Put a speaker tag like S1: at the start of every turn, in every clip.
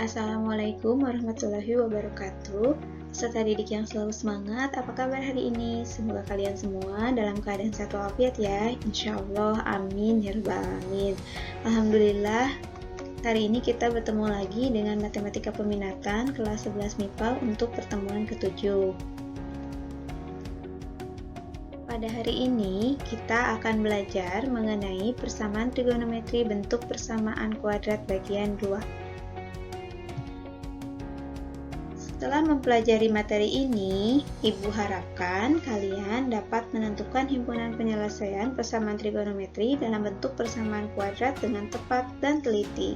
S1: Assalamualaikum warahmatullahi wabarakatuh. Peserta didik yang selalu semangat, apa kabar hari ini? Semoga kalian semua dalam keadaan sehat walafiat ya. Insya Allah, amin ya rabbal alamin. Alhamdulillah, hari ini kita bertemu lagi dengan matematika peminatan kelas 11 MIPA untuk pertemuan ke-7. Pada hari ini, kita akan belajar mengenai persamaan trigonometri bentuk persamaan kuadrat bagian 2. Setelah mempelajari materi ini, Ibu harapkan kalian dapat menentukan himpunan penyelesaian persamaan trigonometri dalam bentuk persamaan kuadrat dengan tepat dan teliti.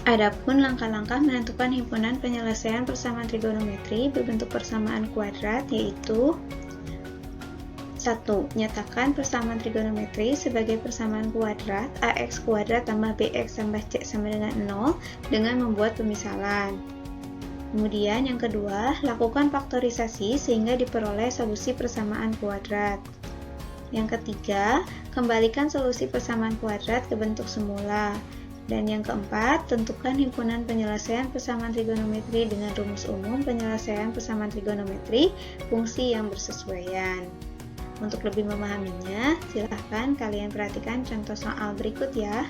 S1: Adapun langkah-langkah menentukan himpunan penyelesaian persamaan trigonometri berbentuk persamaan kuadrat yaitu 1. Nyatakan persamaan trigonometri sebagai persamaan kuadrat ax kuadrat tambah bx tambah c sama dengan 0 dengan membuat pemisalan. Kemudian yang kedua, lakukan faktorisasi sehingga diperoleh solusi persamaan kuadrat. Yang ketiga, kembalikan solusi persamaan kuadrat ke bentuk semula. Dan yang keempat, tentukan himpunan penyelesaian persamaan trigonometri dengan rumus umum penyelesaian persamaan trigonometri fungsi yang bersesuaian. Untuk lebih memahaminya, silahkan kalian perhatikan contoh soal berikut ya.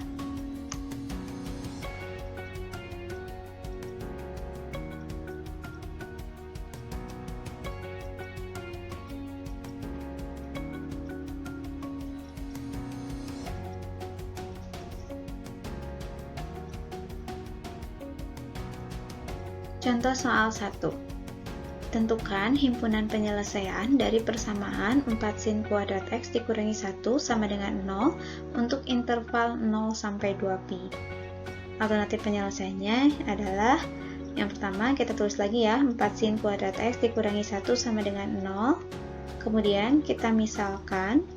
S1: Contoh soal 1. Tentukan himpunan penyelesaian dari persamaan 4 sin kuadrat x dikurangi 1 sama dengan 0 untuk interval 0 sampai 2pi. Alternatif penyelesaiannya adalah yang pertama kita tulis lagi ya, 4 sin kuadrat x dikurangi 1 sama dengan 0. Kemudian kita misalkan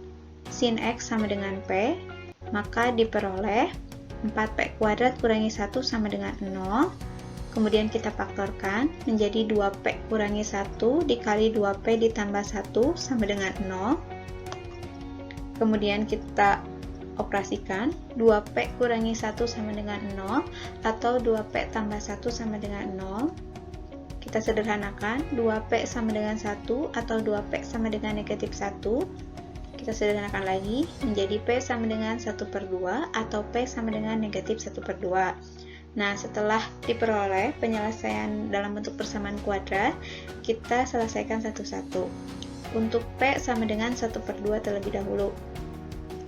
S1: sin x sama dengan p, maka diperoleh 4p kuadrat kurangi 1 sama dengan 0. Kemudian kita faktorkan menjadi 2p kurangi 1 dikali 2p ditambah 1 sama dengan 0. Kemudian kita operasikan 2p kurangi 1 sama dengan 0 atau 2p tambah 1 sama dengan 0. Kita sederhanakan 2p sama dengan 1 atau 2p sama dengan negatif 1. Kita sederhanakan lagi menjadi p sama dengan 1/2 atau p sama dengan negatif 1/2. Nah, setelah diperoleh penyelesaian dalam bentuk persamaan kuadrat, kita selesaikan satu-satu. Untuk P sama dengan 1/2 terlebih dahulu.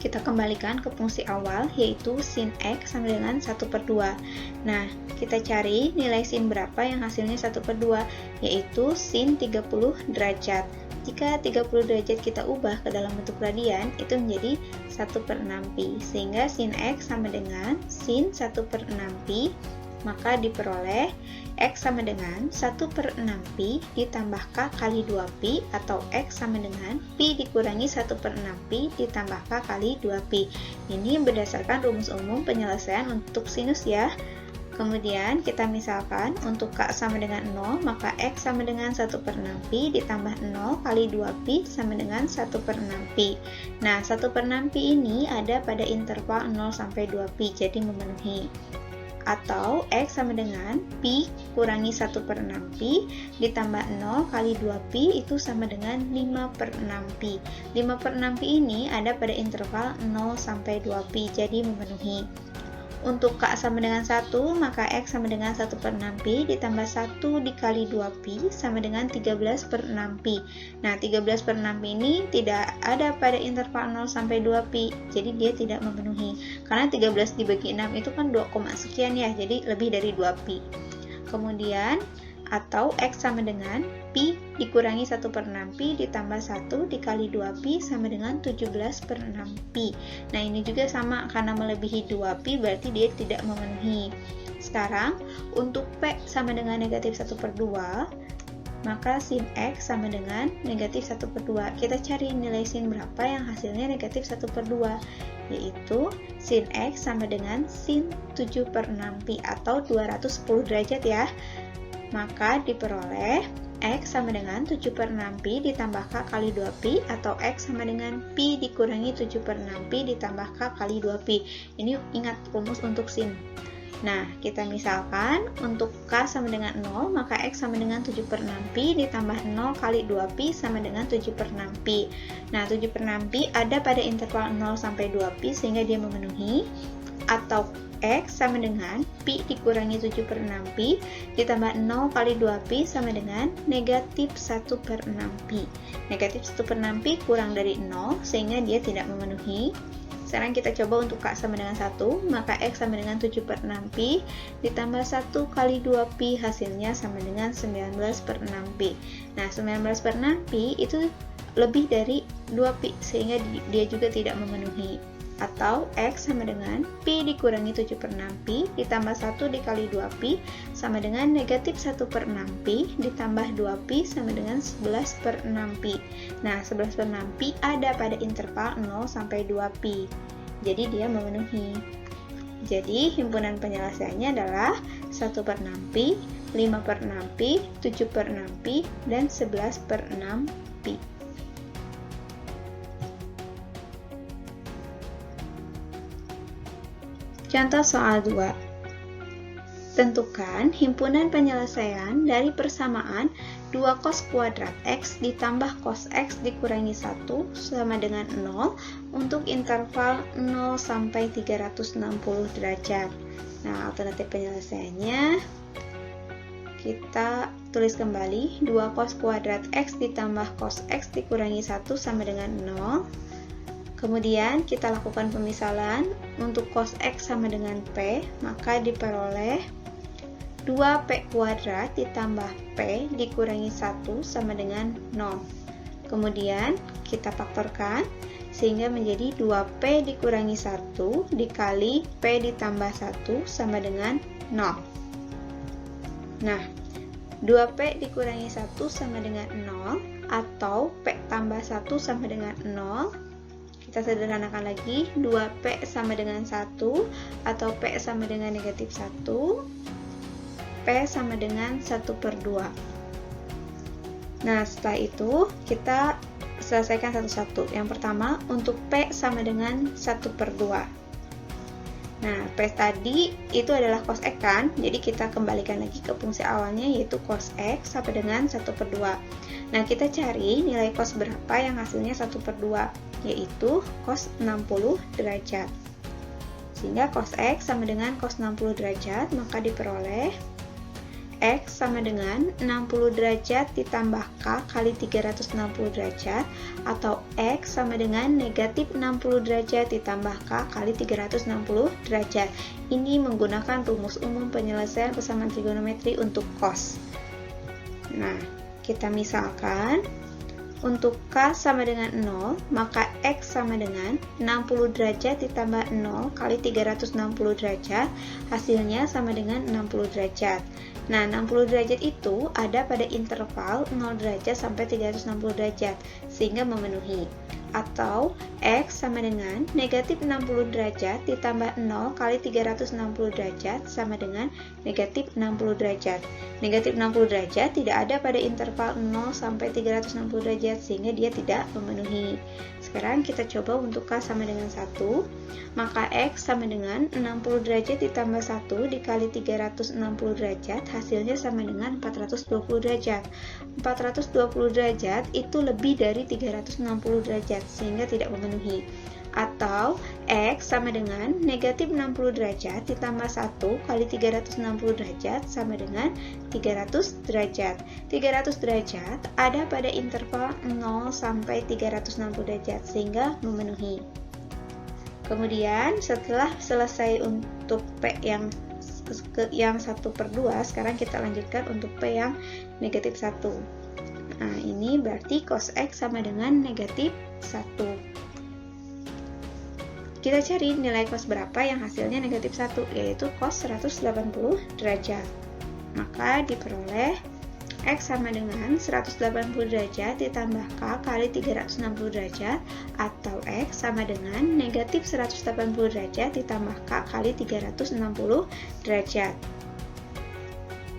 S1: Kita kembalikan ke fungsi awal, yaitu sin X sama dengan 1/2. Nah, kita cari nilai sin berapa yang hasilnya 1/2, yaitu sin 30 derajat. Jika 30 derajat kita ubah ke dalam bentuk radian, itu menjadi 1/6pi. Sehingga sin X sama dengan sin 1/6pi, maka diperoleh X sama dengan 1/6pi ditambah K kali 2pi, atau X sama dengan Pi dikurangi 1/6pi ditambah K kali 2pi. Ini berdasarkan rumus umum penyelesaian untuk sinus ya. Kemudian kita misalkan untuk K sama dengan 0, maka X sama dengan 1/6pi ditambah 0 kali 2pi sama dengan 1/6pi. Nah, 1/6pi ini ada pada interval 0 sampai 2pi, jadi memenuhi. Atau X sama dengan Pi kurangi 1/6pi ditambah 0 kali 2pi itu sama dengan 5/6pi. 5/6pi ini ada pada interval 0 sampai 2pi, jadi memenuhi. Untuk K sama dengan 1, maka X sama dengan 1/6pi ditambah 1 dikali 2pi sama dengan 13/6pi. Nah, 13/6pi ini tidak ada pada interval 0 sampai 2pi, jadi dia tidak memenuhi. Karena 13 dibagi 6 itu kan 2, sekian ya, jadi lebih dari 2pi. Kemudian, atau X sama dengan Pi dikurangi 1/6pi ditambah 1 dikali 2pi sama dengan 17/6pi. Nah, ini juga sama, karena melebihi 2pi berarti dia tidak memenuhi. Sekarang, untuk P sama dengan negatif 1/2, maka sin X sama dengan negatif 1/2. Kita cari nilai sin berapa yang hasilnya negatif 1/2, yaitu sin X sama dengan sin 7/6pi atau 210 derajat ya. Maka diperoleh X sama dengan 7/6pi ditambah K kali 2pi, atau X sama dengan pi dikurangi 7/6pi ditambah K kali 2pi. Ini ingat rumus untuk sin. Nah, kita misalkan untuk K sama dengan 0, maka X sama dengan 7/6pi ditambah 0 kali 2pi sama dengan 7/6pi. Nah, 7/6pi ada pada interval 0 sampai 2pi sehingga dia memenuhi, atau X sama dengan pi dikurangi 7/6pi ditambah 0 kali 2pi sama dengan negatif 1/6pi. Negatif 1/6pi kurang dari 0 sehingga dia tidak memenuhi. Sekarang kita coba untuk K sama dengan 1, maka X sama dengan 7/6pi ditambah 1 kali 2pi, hasilnya sama dengan 19/6pi. Nah, 19/6pi itu lebih dari 2pi, sehingga dia juga tidak memenuhi. Atau X sama dengan pi dikurangi 7/6pi ditambah 1 dikali 2pi sama dengan negatif 1/6pi ditambah 2pi sama dengan 11/6pi. Nah, 11/6pi ada pada interval 0 sampai 2pi. Jadi dia memenuhi. Jadi himpunan penyelesaiannya adalah 1/6pi, 5/6pi, 7/6pi, dan 11/6pi. Contoh soal 2. Tentukan himpunan penyelesaian dari persamaan 2 cos kuadrat X ditambah cos X dikurangi 1 sama dengan 0 untuk interval 0 sampai 360 derajat. Nah, alternatif penyelesaiannya kita tulis kembali 2 cos kuadrat X ditambah cos X dikurangi 1 sama dengan 0. Kemudian kita lakukan pemisalan untuk cos X sama dengan P, maka diperoleh 2P kuadrat ditambah P dikurangi 1 sama dengan 0. Kemudian kita faktorkan sehingga menjadi 2P dikurangi 1 dikali P ditambah 1 sama dengan 0. Nah, 2P dikurangi 1 sama dengan 0 atau P tambah 1 sama dengan 0. Kita sederhanakan lagi, 2P sama dengan 1 atau P sama dengan negatif 1, P sama dengan 1/2. Nah, setelah itu kita selesaikan satu-satu. Yang pertama, untuk P sama dengan 1/2. Nah, P tadi itu adalah cos X kan, jadi kita kembalikan lagi ke fungsi awalnya yaitu cos X sama dengan 1/2. Nah, kita cari nilai cos berapa yang hasilnya 1/2, yaitu cos 60 derajat. Sehingga cos X sama dengan cos 60 derajat, maka diperoleh X sama dengan 60 derajat ditambah K kali 360 derajat, atau X sama dengan negatif 60 derajat ditambah K kali 360 derajat. Ini menggunakan rumus umum penyelesaian persamaan trigonometri untuk cos. Nah, kita misalkan untuk K sama dengan 0, maka X sama dengan 60 derajat ditambah 0 kali 360 derajat, hasilnya sama dengan 60 derajat. Nah, 60 derajat itu ada pada interval 0 derajat sampai 360 derajat, sehingga memenuhi. Atau X sama dengan negatif 60 derajat ditambah 0 kali 360 derajat sama dengan negatif 60 derajat. Negatif 60 derajat tidak ada pada interval 0 sampai 360 derajat, sehingga dia tidak memenuhi. Sekarang kita coba untuk K sama dengan 1, maka X sama dengan 60 derajat ditambah 1 dikali 360 derajat, hasilnya sama dengan 420 derajat. 420 derajat itu lebih dari 360 derajat, sehingga tidak memenuhi. Atau X sama dengan negatif 60 derajat ditambah 1 kali 360 derajat sama dengan 300 derajat. 300 derajat ada pada interval 0 sampai 360 derajat, sehingga memenuhi. Kemudian setelah selesai untuk P yang 1/2, sekarang kita lanjutkan untuk P yang negatif 1. Nah, ini berarti cos X sama dengan negatif 1. Kita cari nilai cos berapa yang hasilnya negatif 1, yaitu cos 180 derajat. Maka diperoleh X sama dengan 180 derajat ditambah K kali 360 derajat, atau X sama dengan negatif 180 derajat ditambah K kali 360 derajat.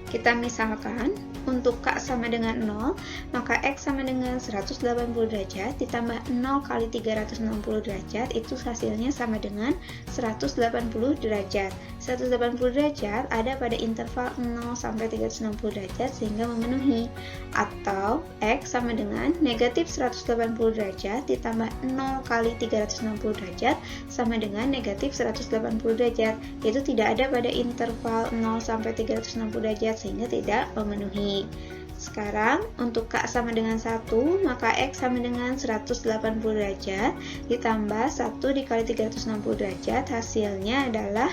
S1: Kita misalkan untuk K sama dengan 0, maka X sama dengan 180 derajat ditambah 0 kali 360 derajat, itu hasilnya sama dengan 180 derajat. 180 derajat ada pada interval 0 sampai 360 derajat sehingga memenuhi. Atau X sama dengan negatif 180 derajat ditambah 0 kali 360 derajat sama dengan negatif 180 derajat. Itu tidak ada pada interval 0 sampai 360 derajat sehingga tidak memenuhi. Sekarang untuk K sama dengan 1, maka X sama dengan 180 derajat ditambah 1 dikali 360 derajat, hasilnya adalah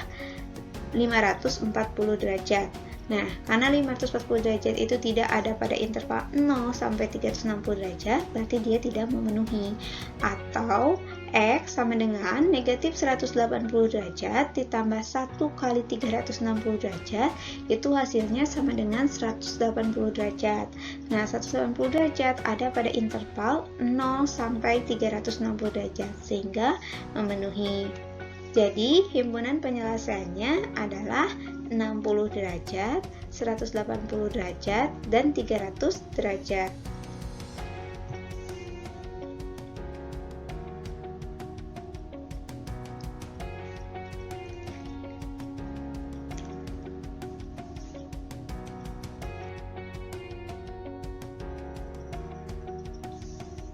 S1: 540 derajat. Nah, karena 540 derajat itu tidak ada pada interval 0 sampai 360 derajat, berarti dia tidak memenuhi. Atau X sama dengan negatif 180 derajat ditambah 1 kali 360 derajat, itu hasilnya sama dengan 180 derajat. Nah, 180 derajat ada pada interval 0 sampai 360 derajat, sehingga memenuhi. Jadi, himpunan penyelesaiannya adalah 60 derajat, 180 derajat, dan 300 derajat.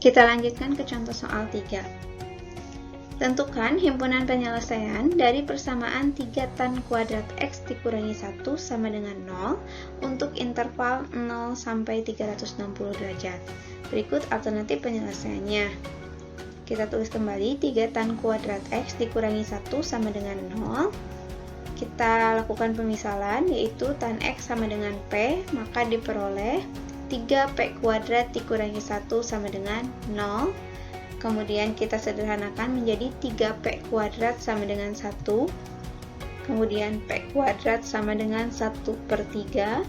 S1: Kita lanjutkan ke contoh soal 3. Tentukan himpunan penyelesaian dari persamaan 3 tan kuadrat X dikurangi 1 sama dengan 0 untuk interval 0 sampai 360 derajat. Berikut alternatif penyelesaiannya. Kita tulis kembali 3 tan kuadrat X dikurangi 1 sama dengan 0. Kita lakukan pemisalan, yaitu tan X sama dengan P, maka diperoleh 3P kuadrat dikurangi 1 sama dengan 0. Kemudian kita sederhanakan menjadi 3P kuadrat sama dengan 1. Kemudian P kuadrat sama dengan 1/3.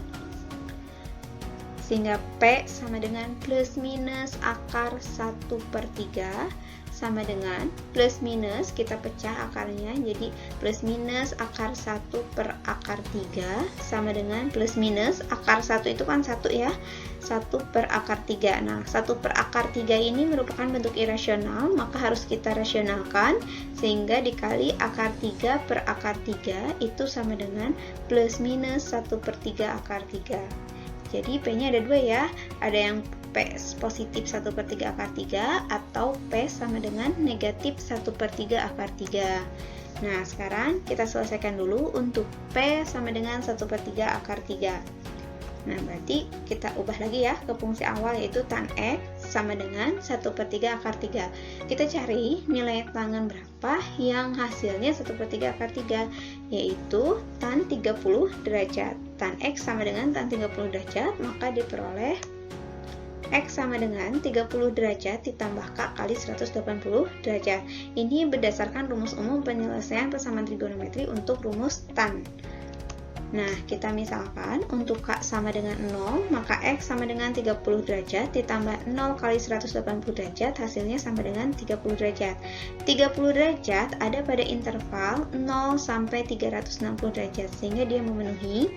S1: Sehingga P sama dengan plus minus akar 1/3 sama dengan plus minus, kita pecah akarnya jadi plus minus akar 1/3 sama dengan plus minus akar 1 itu kan 1 ya, 1/3. Nah, 1/3 ini merupakan bentuk irasional, maka harus kita rasionalkan sehingga dikali akar 3/3 itu sama dengan plus minus 1/3 akar 3. Jadi P-nya ada 2 ya, ada yang P positif 1/3 akar 3 atau P sama dengan negatif 1/3 akar 3. Nah, sekarang kita selesaikan dulu untuk P sama dengan 1/3 akar 3. Nah, berarti kita ubah lagi ya ke fungsi awal, yaitu tan X sama dengan 1/3 akar 3. Kita cari nilai tangan berapa yang hasilnya 1/3 akar 3, yaitu tan 30 derajat. Tan X sama dengan tan 30 derajat, maka diperoleh X sama dengan 30 derajat ditambah K kali 180 derajat. Ini berdasarkan rumus umum penyelesaian persamaan trigonometri untuk rumus tan. Nah, kita misalkan untuk K sama dengan 0, maka X sama dengan 30 derajat ditambah 0 kali 180 derajat, hasilnya sama dengan 30 derajat. 30 derajat ada pada interval 0 sampai 360 derajat, sehingga dia memenuhi.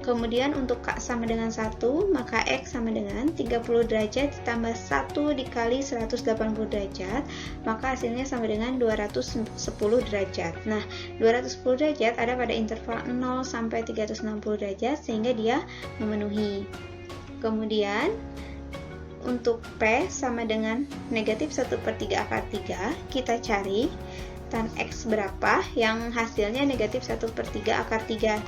S1: Kemudian untuk K sama dengan 1, maka X sama dengan 30 derajat ditambah 1 dikali 180 derajat, maka hasilnya sama dengan 210 derajat. Nah, 210 derajat ada pada interval 0 sampai 360 derajat, sehingga dia memenuhi. Kemudian, untuk P sama dengan negatif 1/3 akar 3, kita cari tan X berapa yang hasilnya negatif 1/3 akar 3,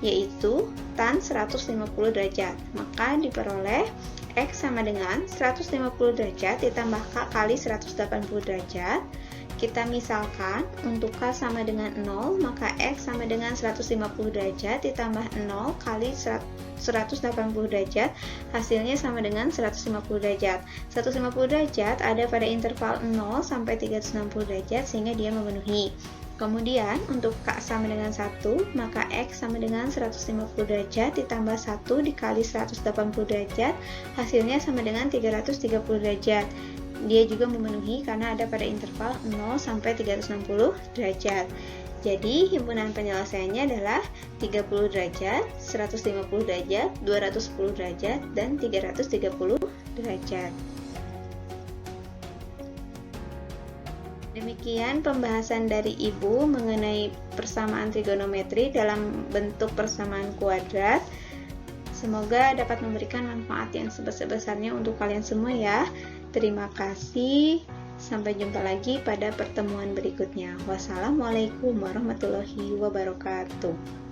S1: yaitu tan 150 derajat. Maka diperoleh X sama dengan 150 derajat ditambah K kali 180 derajat. Kita misalkan untuk K sama dengan 0, maka X sama dengan 150 derajat ditambah 0 kali 180 derajat, hasilnya sama dengan 150 derajat. 150 derajat ada pada interval 0 sampai 360 derajat, sehingga dia memenuhi. Kemudian untuk K sama dengan 1, maka X sama dengan 150 derajat ditambah 1 dikali 180 derajat, hasilnya sama dengan 330 derajat. Dia juga memenuhi karena ada pada interval 0 sampai 360 derajat. Jadi, himpunan penyelesaiannya adalah 30 derajat, 150 derajat, 210 derajat, dan 330 derajat. Demikian pembahasan dari Ibu mengenai persamaan trigonometri dalam bentuk persamaan kuadrat. Semoga dapat memberikan manfaat yang sebesar-besarnya untuk kalian semua ya. Terima kasih. Sampai jumpa lagi pada pertemuan berikutnya. Wassalamualaikum warahmatullahi wabarakatuh.